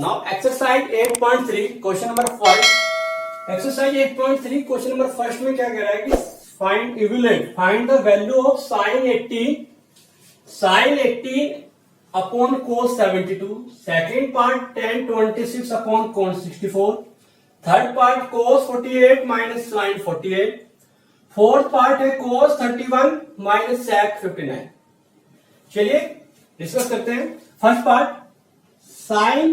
Now exercise 8.3 question number first. Exercise 8.3 question number first में क्या कह रहा है कि find equivalent, find the value of sin 18 upon cos 72। Second part tan 26 upon cos 64। Third part cos 48 minus sin 48। Fourth part है cos 31 minus sec 59। चलिए discuss करते हैं। First part sin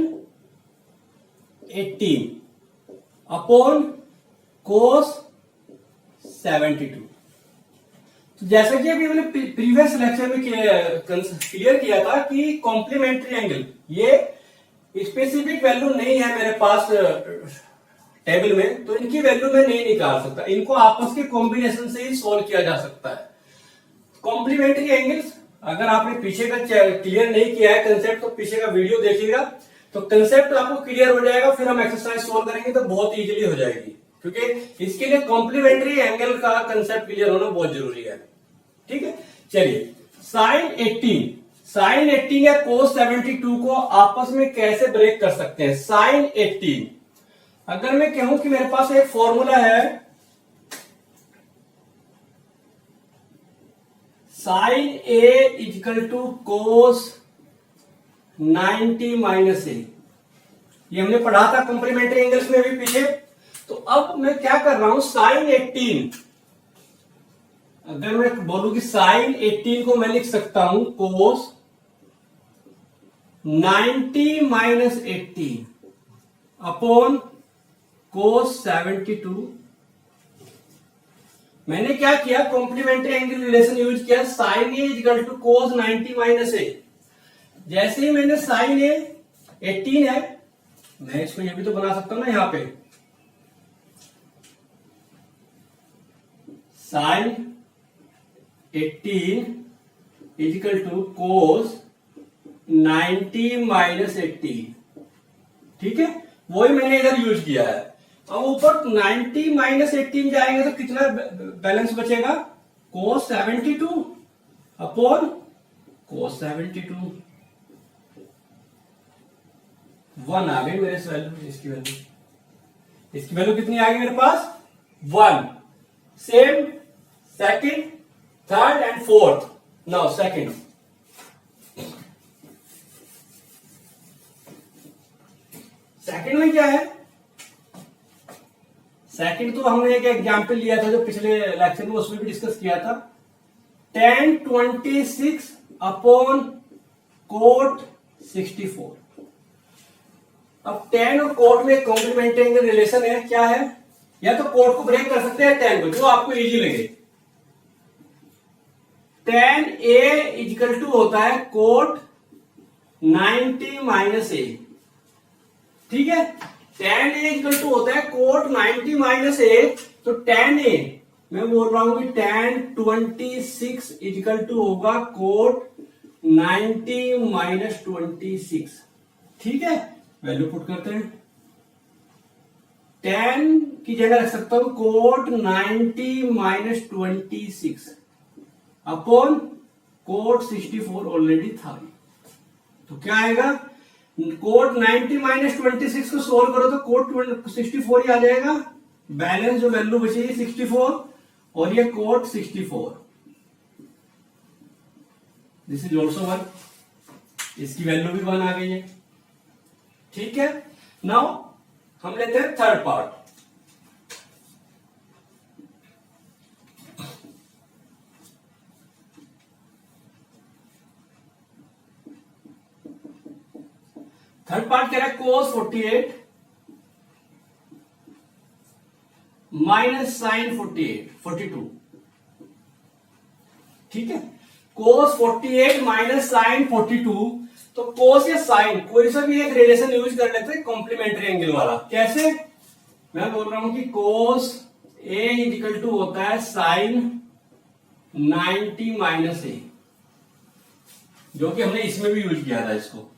18 upon cos 72। तो जैसा कि अभी हमने प्रीवियस लेक्चर में क्लियर किया था कि कॉम्प्लीमेंट्री एंगल, ये स्पेसिफिक वैल्यू नहीं है मेरे पास टेबल में, तो इनकी वैल्यू मैं नहीं निकाल सकता। इनको आपस के कॉम्बिनेशन से ही सॉल्व किया जा सकता है। कॉम्प्लीमेंट्री एंगल्स अगर आपने पीछे का क्लियर नहीं किया है कंसेप्ट, तो पीछे का वीडियो देखिएगा तो कंसेप्ट आपको क्लियर हो जाएगा। फिर हम एक्सरसाइज सोल्व करेंगे तो बहुत इजीली हो जाएगी, क्योंकि इसके लिए कॉम्प्लीमेंट्री एंगल का कंसेप्ट क्लियर होना बहुत जरूरी है। ठीक है, चलिए sin 18 या cos 72 को आपस में कैसे ब्रेक कर सकते हैं। sin 18 अगर मैं कहूं कि मेरे पास एक फॉर्मूला है sin A equal to cos 90 minus A, ये हमने पढ़ा था कॉम्प्लीमेंट्री एंगल्स में भी पीछे। तो अब मैं क्या कर रहा हूं, sin 18 अगर मैं बोलूं कि sin 18 को मैं लिख सकता हूं cos 90 माइनस 18 अपॉन cos 72। मैंने क्या किया, कॉम्प्लीमेंट्री एंगल रिलेशन यूज किया, sin A equal to cos 90 minus A. जैसे ही मैंने sin A 18 है, मैं इसको ये भी तो बना सकता हूं ना, यहां पे sin 18 equal to cos 90 minus 18। ठीक है, वही मैंने इधर यूज किया है। अब ऊपर 90 माइनस 18 जाएंगे तो कितना बैलेंस बचेगा, cos 72 अपॉन cos 72। 1 आ गई मेरे वैल्यू, इसकी वैल्यू कितनी आ गई मेरे पास, 1। Same second, third and fourth. Now second, second में क्या है, सेकंड तो हमने एक एग्जांपल लिया था जो पिछले लेक्चर में, उसमें भी डिस्कस किया था। tan 26 upon cot 64। अब tan और cot में कॉम्प्लीमेंट्री एंगल रिलेशन है, क्या है, या तो cot को ब्रेक कर सकते हैं tan को, जो आपको इजी लगे। tan A इक्वल टू होता है cot 90 माइनस ए। ठीक है, tan A इक्वल टू होता है cot 90 माइनस ए। तो tan A मैं बोल रहा हूं कि tan 26 इक्वल टू होगा cot 90 माइनस 26। ठीक है, वैल्यू पुट करते हैं। tan की जगह रख सकता हूं cot 90 minus 26 upon cot 64 already था। तो क्या आएगा, cot 90 माइनस 26 को सोल्व करो तो cot 64 ही आ जाएगा। बैलेंस जो वैल्यू बचेगी 64 और ये cot 64। दिस इज ऑल्सो 1, इसकी वैल्यू भी 1 आ गई है। ठीक है, नाउ हम लेते हैं थर्ड पार्ट। थर्ड पार्ट कह रहा है cos 48 माइनस sin 42। ठीक है, cos 48 माइनस sin 42। तो cos या sin कोई सा भी एक रिलेशन यूज कर लेते हैं कॉम्प्लीमेंट्री एंगल वाला। कैसे, मैं बोल रहा हूं कि cos A इक्वल टू होता है sin 90 माइनस ए, जो कि हमने इसमें भी यूज किया था इसको।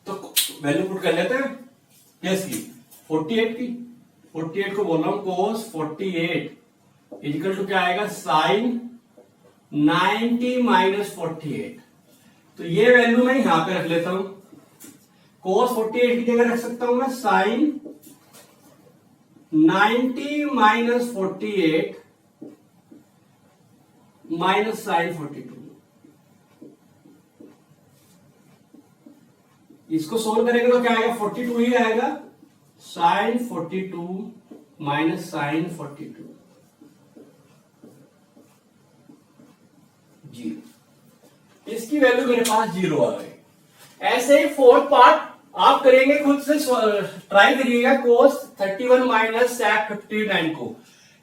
तो वैल्यू पुट कर लेते हैं किस की, 48 की। 48 को बोल रहा हूं cos 48 इक्वल टू क्या आएगा, sin 90 माइनस 48। तो ये वैल्यू मैं यहां पे रख लेता हूं। cos 48 की जगह रख सकता हूं मैं sin 90 माइनस 48 माइनस sin 42। इसको सोल्व करेंगे तो क्या आएगा, 42 ही आएगा, sin 42 माइनस sin 42 जीरो। इसकी वैल्यू मेरे पास जीरो आ गई। ऐसे ही फोर्थ पार्ट आप करेंगे, खुद से ट्राई करिएगा। cos 31 माइनस sec 59 को,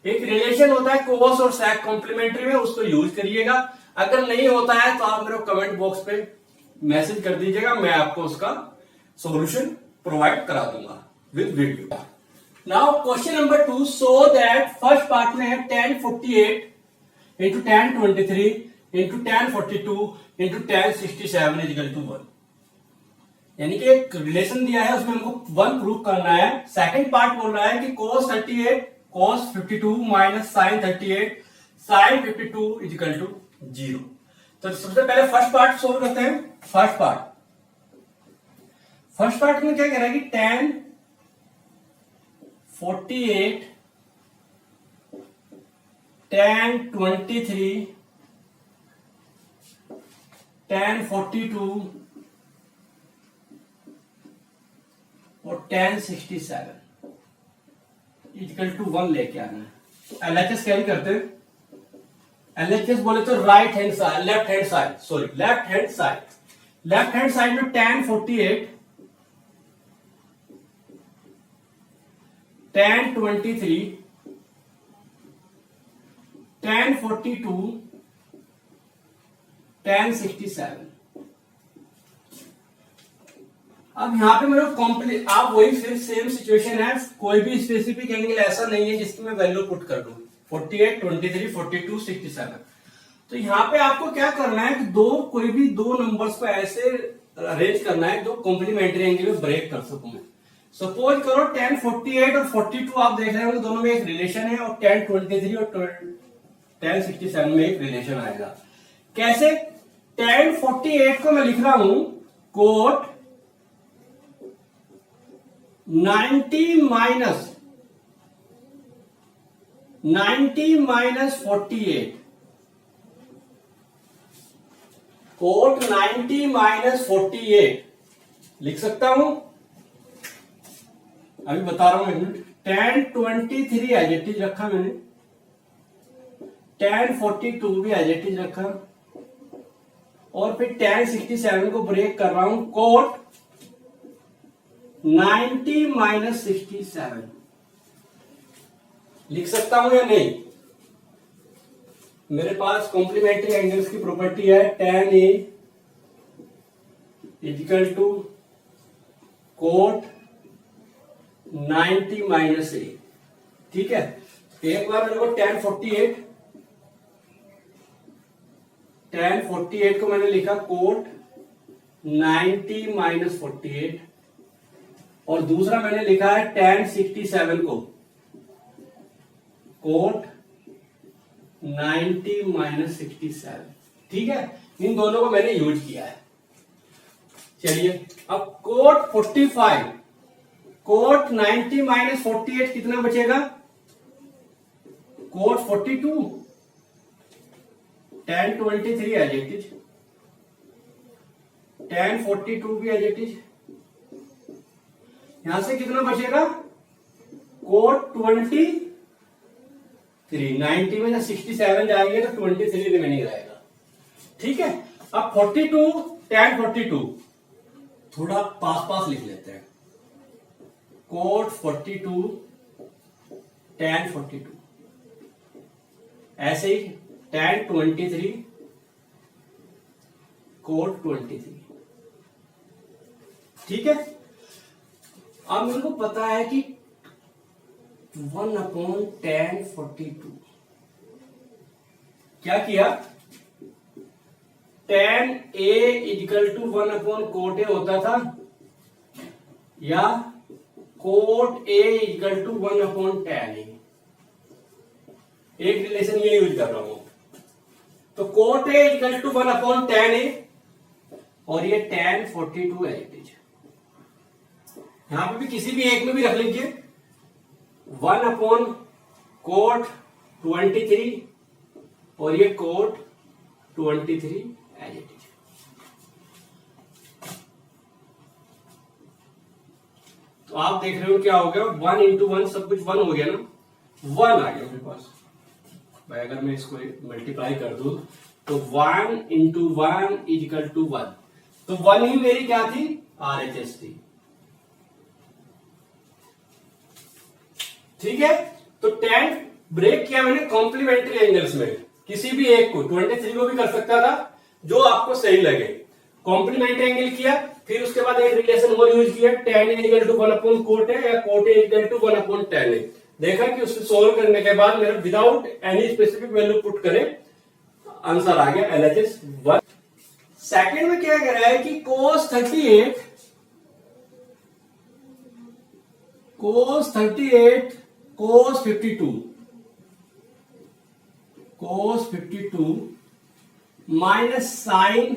एक रिलेशन होता है cos और sec कॉम्प्लीमेंट्री में, उसको यूज करिएगा। अगर नहीं होता है तो आप मेरे कमेंट बॉक्स पे मैसेज कर दीजिएगा, मैं आपको उसका सॉल्यूशन प्रोवाइड करा दूंगा with video. Now question number 2, so that first part में है tan 48 into tan 23 into tan 42 into tan 67 equal to 1। यानी कि एक रिलेशन दिया है, उसमें हमको 1 प्रूव करना है। सेकंड पार्ट बोल रहा है कि cos 38 cos 52 minus sin 38 sin 52 equal to 0। तो सबसे पहले फर्स्ट पार्ट सोल्व करते हैं। फर्स्ट पार्ट में क्या कह रहा है कि tan 48 tan 23 tan 42 और tan 67 इक्वल टू 1 लेके आना है। एलएचएस कैरी करते हैं। एलएचएस बोले तो right hand side, left hand side, sorry left hand side में tan 48 tan 23 tan 42 tan 67। अब यहां पे मेरे कॉम्प्लीट, आप वही फिर सेम सिचुएशन है, कोई भी स्पेसिफिक एंगल ऐसा नहीं है जिसकी मैं वैल्यू पुट कर दूं, 48 23 42 67। तो यहां पे आपको क्या करना है कि कोई भी दो नंबर्स को ऐसे अरेंज करना है जो कॉम्प्लीमेंट्री एंगल में ब्रेक कर सकूं मैं। सपोज करो tan 48 और 42 आप देख रहे हो दोनों में एक रिलेशन है, और tan 23 और tan 67 में एक रिलेशन आएगा। कैसे? tan 48 को मैं लिख रहा हूं कोट 90 माइनस 48, कोट 90 माइनस 48 लिख सकता हूं। अभी बता रहा हूं एक minute. tan 23 as it is रखा मैंने, tan 42 भी एज इट इज रखा, और फिर tan 67 को ब्रेक कर रहा हूं कोट 90 माइनस 67 लिख सकता हूं या नहीं? मेरे पास कॉम्प्लीमेंट्री एंगल्स की प्रॉपर्टी है, tan A equal to cot 90 minus A। ठीक है, एक बार मेरे को tan 48 को मैंने लिखा कोट 90 माइनस 48, और दूसरा मैंने लिखा है tan 67 को कोट 90 माइनस 67। ठीक है, इन दोनों को मैंने यूज किया है। चलिए अब कोट 45 कोट 90 माइनस 48 कितना बचेगा? Cot 42 tan 23 as it is, tan 42 भी एज इट इज। यहां से कितना बचेगा? कोट 23, 90 में 67 जाएंगे तो 23 रिमेनिंग रहेगा। ठीक है, अब 42 tan 42 थोड़ा पास लिख लेते हैं, कोट 42 tan 42, ऐसे ही tan 23 कोट 23। ठीक है, अब मेरे को पता है कि 1/tan 42 क्या किया? tan A इजिकल टू 1/कोट A होता था, या cot A equal to 1/tan A। एक रिलेशन ये यूज कर रहा हूं। तो cot A equal to 1/tan A, और ये tan 42 है इट इज। यहां पे भी किसी भी एक में भी रख लीजिए 1/cot 23 और ये cot 23 एज इट इज। तो आप देख रहे हो क्या हो गया, 1 इंटू 1 सब कुछ 1 हो गया ना, 1 आ गया मेरे पास भाई। अगर मैं इसको मल्टीप्लाई कर दूं तो 1 इंटू 1 इजिकल टू 1, तो 1 ही मेरी क्या थी, RHS थी। ठीक है, तो tan ब्रेक किया मैंने कॉम्प्लीमेंट्री एंगल्स में, किसी भी एक को, 23 को भी कर सकता था, जो आपको सही लगे। कॉम्प्लीमेंट्री एंगल किया, फिर उसके बाद एक रिलेशन और यूज किया, tan इक्वल टू 1/cot है या cot इक्वल टू 1/tan है। देखा कि उससे सोल्व करने के बाद मेरा without any specific value put करे आंसर आ गया LHS 1। सेकंड में क्या कह रहा है कि cos 38 cos 52 minus sin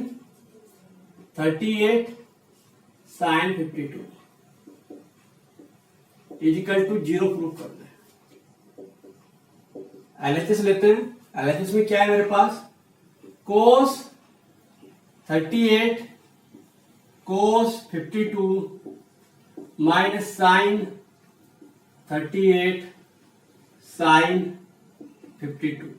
38 sin 52 equal to 0 proof करना है। LHS लेते हैं। LHS में क्या है मेरे पास, cos 38 cos 52 minus sin 38 sin 52।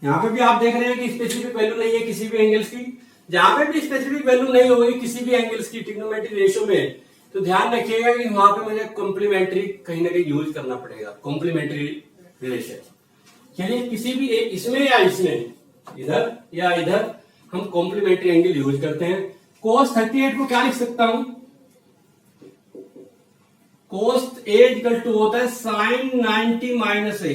यहां पे भी आप देख रहे हैं कि स्पेसिफिक वैल्यू नहीं है किसी भी एंगल्स की। जहां पे भी स्पेसिफिक वैल्यू नहीं होगी किसी भी एंगल्स की ट्रिग्नोमेट्रिक रेशियो में, तो ध्यान रखिएगा कि वहां पे मुझे कॉम्प्लीमेंट्री कहीं ना कहीं यूज करना पड़ेगा, कॉम्प्लीमेंट्री रिलेशन। चलिए किसी भी एक, इसमें या इसमें, इधर या इधर, हम कॉम्प्लीमेंट्री एंगल यूज करते हैं। cos 38 को क्या लिख सकता हूं, cos A इक्वल टू होता है sin 90 माइनस A,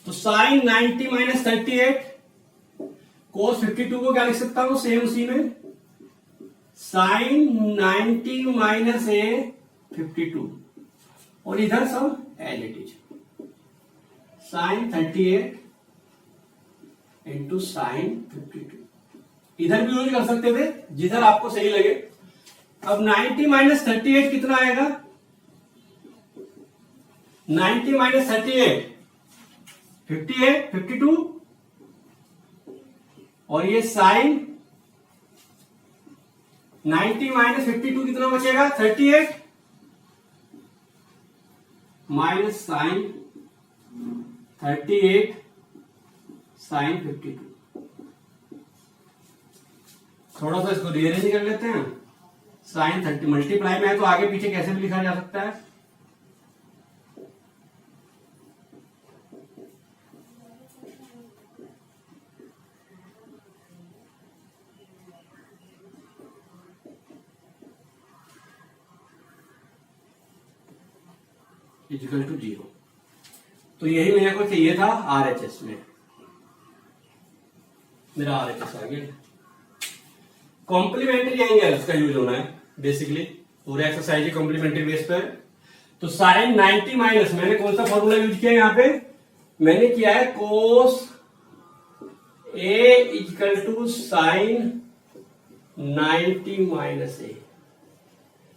तो sin 90 माइनस 38, cos 52 को क्या लिख सकता हूं, सेम उसी में sin 90 माइनस A 52, और इधर सब as it is sin 38 into sin 52। इधर भी यूज कर सकते थे जिधर आपको सही लगे। अब 90 माइनस 38 कितना आएगा, 90 माइनस 38 58 52, और ये साइन 90 माइनस 52 कितना बचेगा, 38 माइनस साइन 38 साइन 52। थोड़ा सा इसको रीअरेंज कर लेते हैं। साइन 30 मल्टीप्लाई में है तो आगे पीछे कैसे भी लिखा जा सकता है। Equal to 0। तो यही मेरे को चाहिए था RHS में, मेरा RHS आ गया। कॉम्प्लीमेंट्री एंगल्स का यूज होना है बेसिकली, पूरा एक्सरसाइज कॉम्प्लीमेंट्री बेस पर। तो साइन 90 माइनस, मैंने कौन सा फॉर्मूला यूज किया यहां पे, मैंने किया है cos A equal to sine 90 minus A।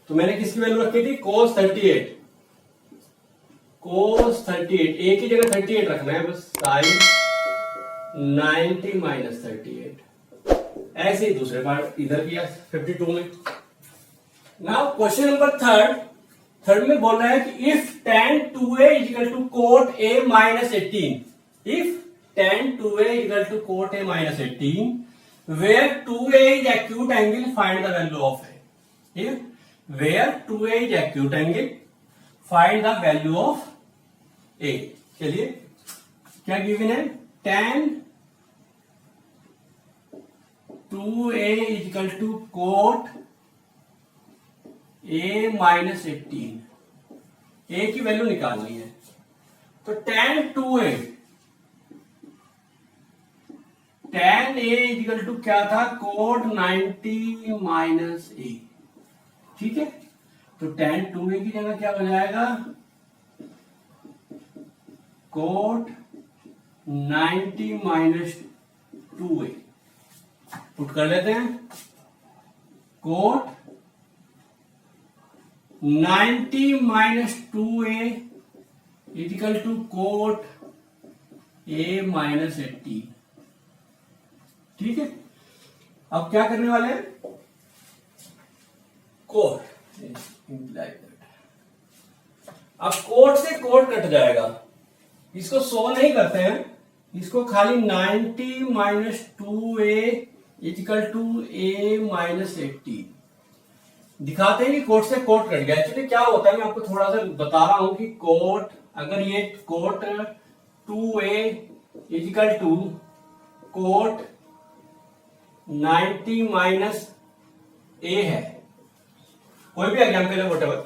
तो मैंने किसकी वैल्यू रखी थी, कोस 38, कोस 38, A की जगह 38 रखना है बस, साइन 90 माइनस 38। ऐसे ही दूसरे पार्ट इधर किया 52 में। नाउ क्वेश्चन नंबर थर्ड में बोल रहा है कि if tan 2a equal to cot a minus 18, if tan 2a equal to cot a minus 18 where 2a is acute angle find the value of a। if where 2a is acute angle find the value of a। चलिए क्या given है, tan 2a equal to cot a minus 18, a की value निकालनी है। तो tan 2a, tan a equal to क्या था, coat 90 minus a। ठीक है, तो tan 2a की जगह क्या हो जाएगा, कोट 90 माइनस 2a पुट कर लेते हैं। Cot 90 minus 2a equal to cot a minus 80। ठीक है, अब क्या करने वाले हैं, कोट, अब कोट से कोट कट जाएगा, इसको 100 नहीं करते हैं, इसको खाली 90 minus 2a equal to a minus 80 दिखाते हैं कि कोट से कोट कट गया। एक्चुअली क्या होता है, मैं आपको थोड़ा सा बता रहा हूं कि कोट, अगर ये cot 2a equal to cot 90 minus a है, कोई भी एग्जाम्पल है व्हाटएवर,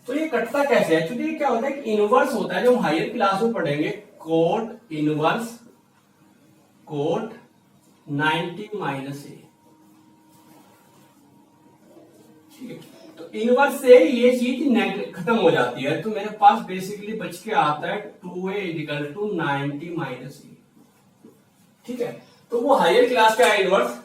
तो ये कटता कैसे है। एक्चुअली क्या होता है कि इनवर्स होता है, जो हम हायर क्लास में पढ़ेंगे, cot inverse cot 90 minus a। ठीक है, तो इनवर्स से ये चीज खत्म हो जाती है, तो मेरे पास बेसिकली बच के आता है 2a equal to 90 minus a। ठीक है, तो वो हायर क्लास का इनवर्स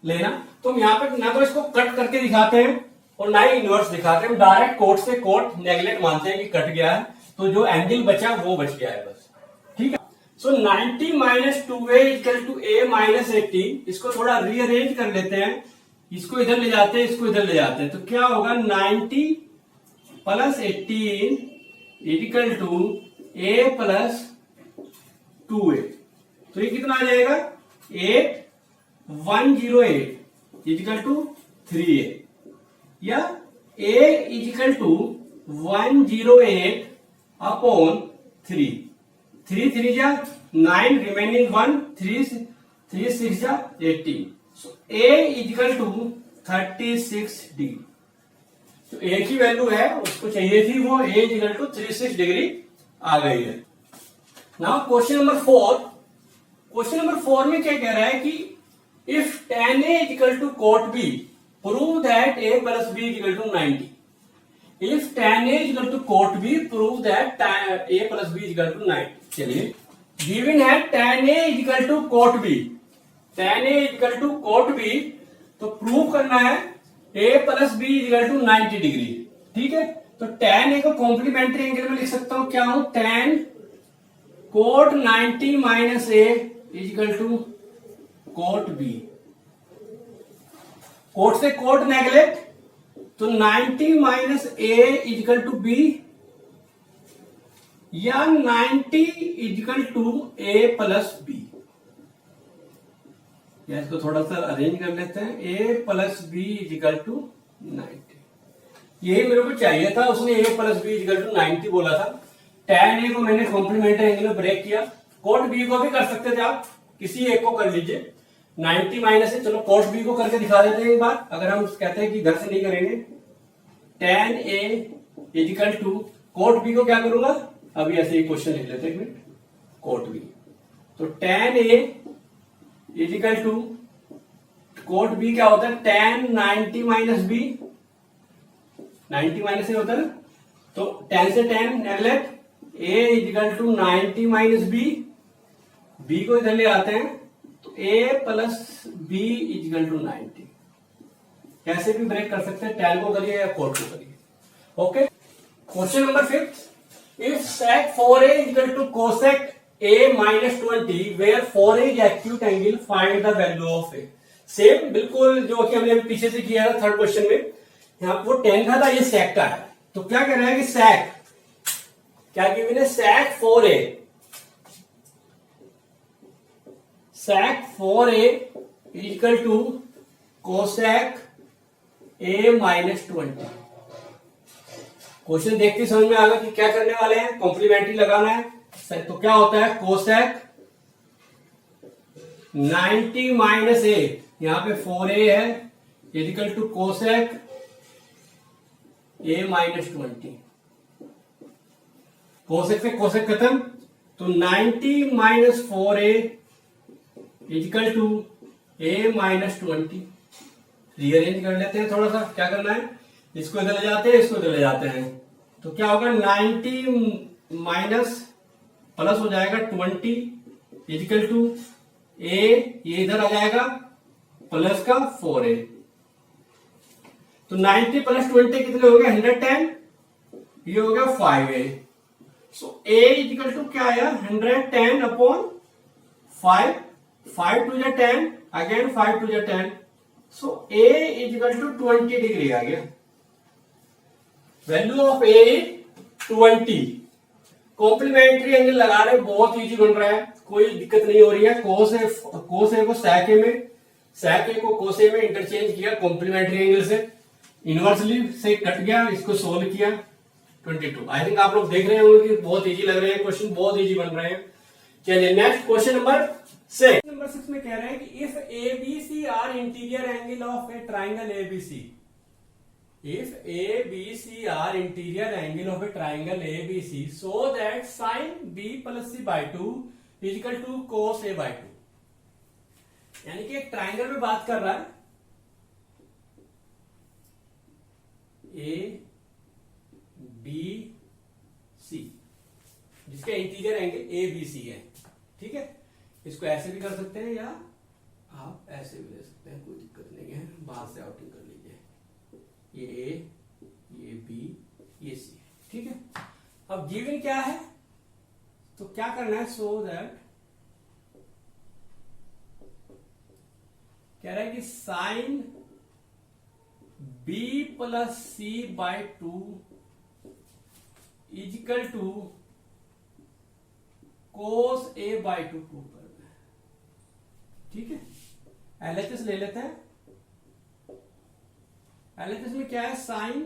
लेना, तो हम यहाँ पे ना तो इसको कट करके दिखाते हैं और ना ही इनवर्स दिखाते हैं, डायरेक्ट कोट से कोट नेगलेक्ट मानते हैं कि कट गया है, तो जो एंगल बचा वो बच गया है बस। ठीक है, so 90 minus 2a equal to a minus 80, इसको थोड़ा रीअरेंज कर लेते हैं, इसको इधर ले जाते हैं, इसको इधर ले जाते हैं, तो क्या होगा 90 plus 18 equal to a plus 2a, तो ये कितना आ जाएगा 8108 इजिकल टू 3a, या a इजिकल टू 108 अपॉन 3, 3 3 जा 9, रिमेनिंग 1, 3 6 जा 18, so a equal to 36 degree. तो a की वैल्यू है, उसको चाहिए थी वो, a इजिकल टू 36 डिग्री आ गई है। Now question number 4, question number 4 में क्या कह रहा है कि if tan a equal to cot b prove that a plus b equal to 90। If tan a equal to cot b prove that a plus b equal to 90। चलिए, given है tan a equal to cot b, tan a equal to cot b, तो prove करना है a plus b equal to 90 degree. ठीक है, तो tan a को complementary angle में लिख सकता हूं, क्या हूं, tan cot 90 minus a equal to cot b, cot से कोट नेगलेक्ट, तो 90 minus a equal to b, या 90 equal to a plus b। या इसको थोड़ा सा अरेंज कर लेते हैं, a plus b equal to 90, यही मेरे को चाहिए था, उसने a plus b equal to 90 बोला था। tan a को मैंने कॉम्प्लीमेंट्री एंगल में ब्रेक किया, कोट b को भी कर सकते थे आप, किसी एक को कर लीजिए, 90 माइनस है, चलो कोट b को करके दिखा देते हैं एक बार, अगर हम कहते हैं कि घर से नहीं करेंगे। tan a equal to cot b को क्या करूंगा, अभी ऐसे ही क्वेश्चन लिख लेते हैं, कोट b, तो tan a equal to cot b क्या होता है, tan 90 माइनस b, 90 माइनस होता है ना, तो tan से tan neglect, a equal to 90 minus b को इधर ले आते हैं, तो a plus b equal to 90। कैसे भी ब्रेक कर सकते हैं, tan को करिए या कोट को करिए। Okay, question number 5, if sec 4a equal to cosec a minus 20 where 4a is acute angle, find the value of a। Same बिल्कुल जो कि हमने पीछे से किया था थर्ड क्वेश्चन में, यहाँ वो tan का था, ये sec का है, तो क्या कह रहा है कि sec क्या गिवन है, sec 4a, sec 4a equal to cosec a minus 20। Question देखते समझ में आ गया कि क्या करने वाले हैं, कॉम्प्लीमेंट्री लगाना है, तो क्या होता है cosec 90 माइनस a, यहां पे 4a है, equal to cosec a minus 20। Cosec से कोसेक खत्म, तो 90 minus 4a equal to a minus 20। Rearrange कर लेते हैं थोड़ा सा, क्या करना है, इसको इधर ले जाते हैं, इसको इधर ले जाते हैं, तो क्या होगा 90 माइनस प्लस हो जाएगा 20 इजिकल टू a, ये इधर आ जाएगा प्लस का 4a। तो 90 प्लस 20 कितने हो गए 110, ये हो गया 5a। So a equal to क्या आया 110 upon 5, 5 to 10 again 5 to 10, so a equal to 20 degree आ गया। Value of a 20। Complementary angle लगा रहे, बहुत इजी बन रहा है, कोई दिक्कत नहीं हो रही है। कोस ए को सैक ए में, सैक ए को कोस ए में इंटरचेंज किया कॉम्प्लीमेंट्री एंगल से, इनवर्सली से कट गया, इसको सोल्व किया 22। आई थिंक आप लोग देख रहे होंगे कि बहुत इजी लग रहे हैं क्वेश्चन, बहुत इजी बन रहे हैं। चलिए नेक्स्ट क्वेश्चन नंबर 6। नंबर 6 में कह रहे हैं कि if ABC are interior angle of a triangle ABC, if ABC are interior angle of a triangle ABC so that sin B plus C by 2 is equal to cos A by 2, यानी कि एक triangle में बात कर रहा है, A B C जिसका interior angle ABC है, ठीक है। इसको ऐसे भी कर सकते हैं या आप ऐसे भी ले सकते हैं, कोई दिक्कत नहीं है, बाहर से आउटिंग कर लीजिए, ये ए, ये बी, ये सी, ठीक है। अब गिवन क्या है, तो क्या करना है, सो दैट कह रहा है कि sine B plus C by 2 equal to cos A by 2 prove करना है, ठीक है। एलएचएस ले लेते हैं। एलएचएस में क्या है, sign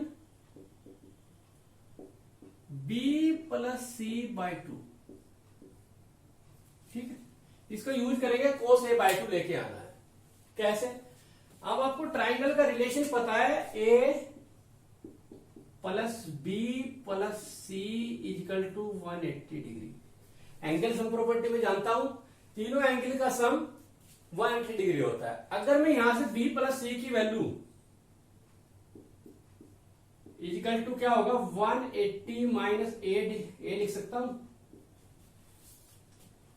B plus C by 2, ठीक है। इसको यूज करेंगे कोस ए बाय 2 लेके आना है। कैसे, अब आपको ट्राइंगल का रिलेशन पता है, A plus B plus C equal to 180 degree. Angle sum property में जानता हूं, तीनों एंगल का सम 180 डिग्री होता है। अगर मैं यहां से बी प्लस सी की वैल्यू इजिकल टू क्या होगा 180 माइनस ए लिख सकता हूं।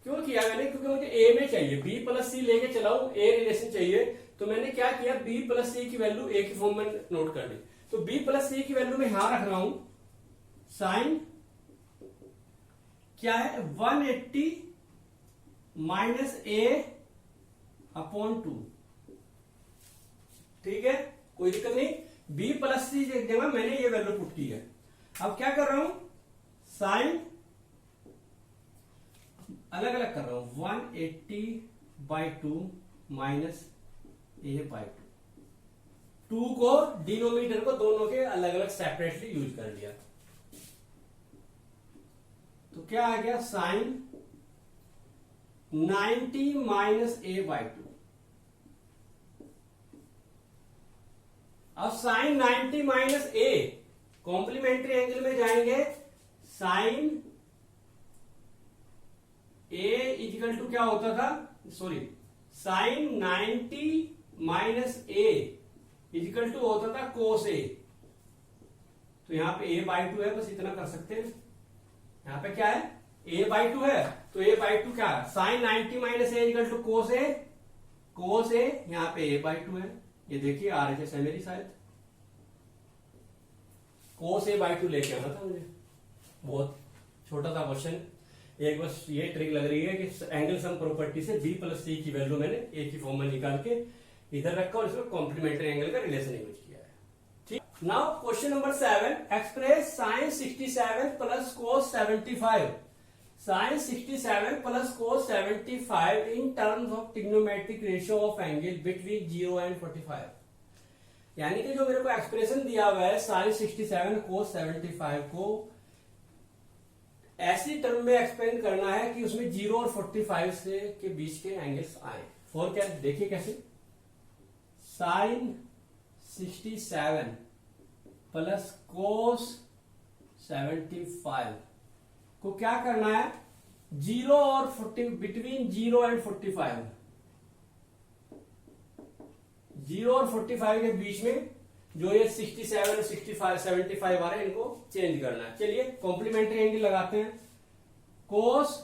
क्यों किया मैंने, क्योंकि मुझे ए में चाहिए, बी प्लस सी लेके चलाऊं, ए रिलेशन चाहिए, तो मैंने क्या किया, बी प्लस सी की वैल्यू ए की फॉर्म में नोट कर ली। तो बी प्लस सी की वैल्यू मैं यहां रख रहा हूं, साइन क्या है 180 माइनस ए अपॉन 2, ठीक है, कोई दिक्कत नहीं। बी प्लस सी जगह मैंने ये वैल्यू पुट की है। अब क्या कर रहा हूं, साइन अलग अलग कर रहा हूं, 180 बाई 2 माइनस ए बाई 2, 2 को डिनोमिनेटर को दोनों के अलग अलग सेपरेटली यूज कर लिया। तो क्या आ गया, साइन 90 माइनस ए बाई 2। अब sine 90 minus A, complementary angle में जाएंगे, साइन ए इक्वल टू क्या होता था, sorry, sine 90 minus A equal to होता था कोस ए। तो यहां पे ए बाई 2 है, बस इतना कर सकते हैं। यहां पे क्या है, ए बाई 2 है, तो ए बाई 2 क्या है, sine 90 minus A equal to cos A, cos A, यहां पे ए बाई 2 है, ये देखिए आरएचएस है मेरी, शायद कोस ए बाई 2 लेके आना था मुझे। बहुत छोटा सा क्वेश्चन, एक बस ये ट्रिक लग रही है कि एंगल सम प्रॉपर्टी से बी प्लस सी की वैल्यू मैंने ए की फॉर्म में निकाल के इधर रखा और इसमें कॉम्प्लीमेंट्री एंगल का रिलेशन यूज किया है, ठीक। Now question number 7, express sine 67 plus cos 75, sine 67 plus cos 75 in terms of trigonometric ratio of angle between 0 and 45। यानी कि जो मेरे को एक्सप्रेशन दिया हुआ है साइन 67 कोस 75 को ऐसी टर्म में एक्सप्लेन करना है कि उसमें 0 और 45 से के बीच के एंगल्स आए। फॉर क्या, देखिए कैसे, साइन 67 प्लस कोस 75 को क्या करना है, 0 और 40, बिटवीन 0 एंड 45, 0 और 45 के बीच में जो ये 67 और 65 75 आ रहे हैं, इनको चेंज करना है। चलिए कॉम्प्लीमेंट्री एंगल लगाते हैं, कोस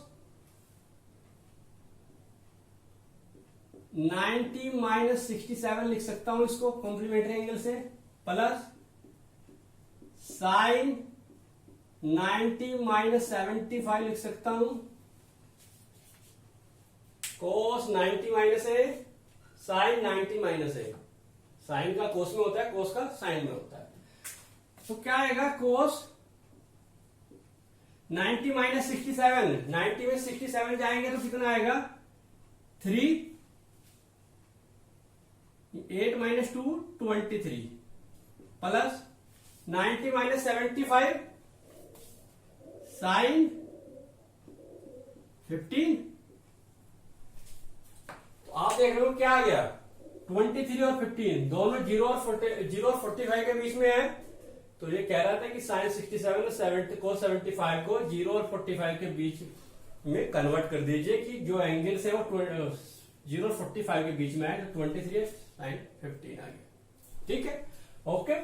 90 माइनस 67 लिख सकता हूं इसको कॉम्प्लीमेंट्री एंगल से, प्लस साइन 90 माइनस 75 लिख सकता हूं, कोस 90 माइनस ए साइन 90 माइनस ए, साइन का कोस में होता है, कोस का साइन में होता है। तो क्या आएगा, कोस 90 माइनस 67, 90 में 67 जाएंगे तो कितना आएगा 3, 8 माइनस 2 23 प्लस 90 माइनस 75 साइन 15। तो आप देख रहे हो क्या आ गया, 23 और 15 दोनों 0 और 45 के बीच में है। तो ये कह रहा था कि साइन 67 और 75 को 0 और 45 के बीच में कन्वर्ट कर दीजिए कि जो एंगल्स है वो 0 और 45 के बीच में है, तो 23 साइन 15 आ गया। ठीक है, ओके।